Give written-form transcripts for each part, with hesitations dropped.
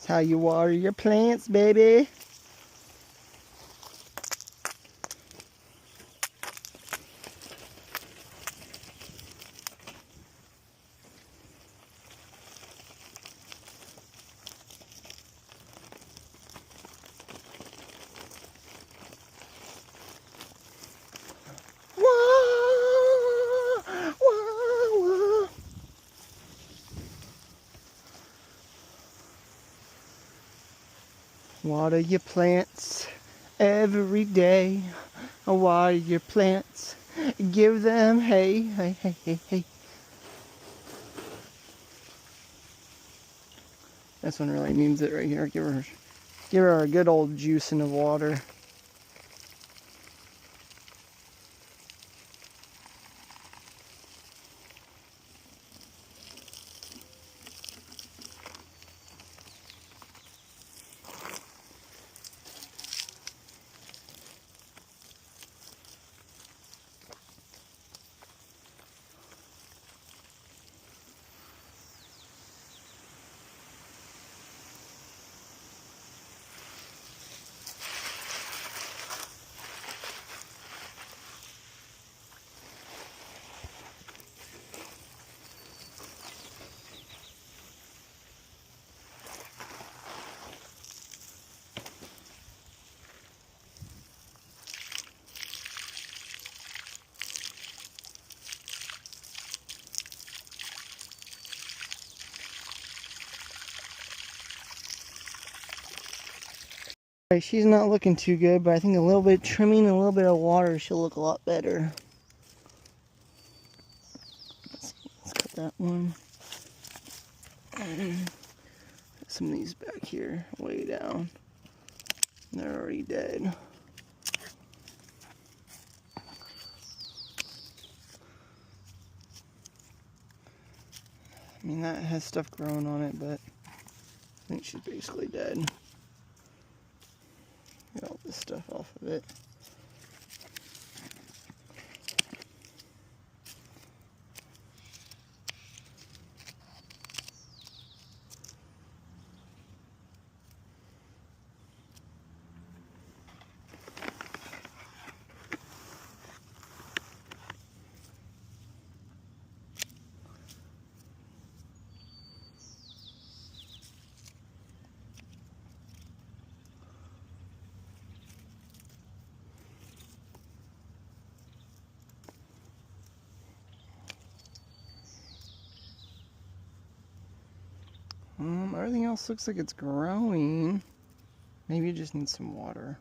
how you water your plants, baby. Water your plants every day. Water your plants. Give them hey, hey, hey, hey, hey. This one really needs it right here. Give her a good old juice in the water. She's not looking too good, but I think a little bit trimming and a little bit of water, she'll look a lot better. Let's cut that one. And put some of these back here, way down. They're already dead. I mean, that has stuff growing on it, but I think she's basically dead. Get all this stuff off of it. Everything else looks like it's growing. Maybe it just needs some water.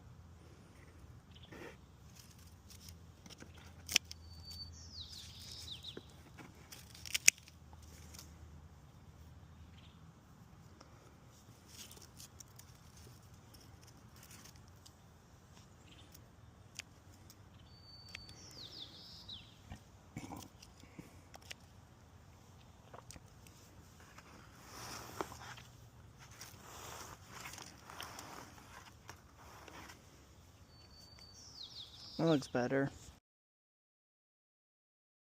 That looks better.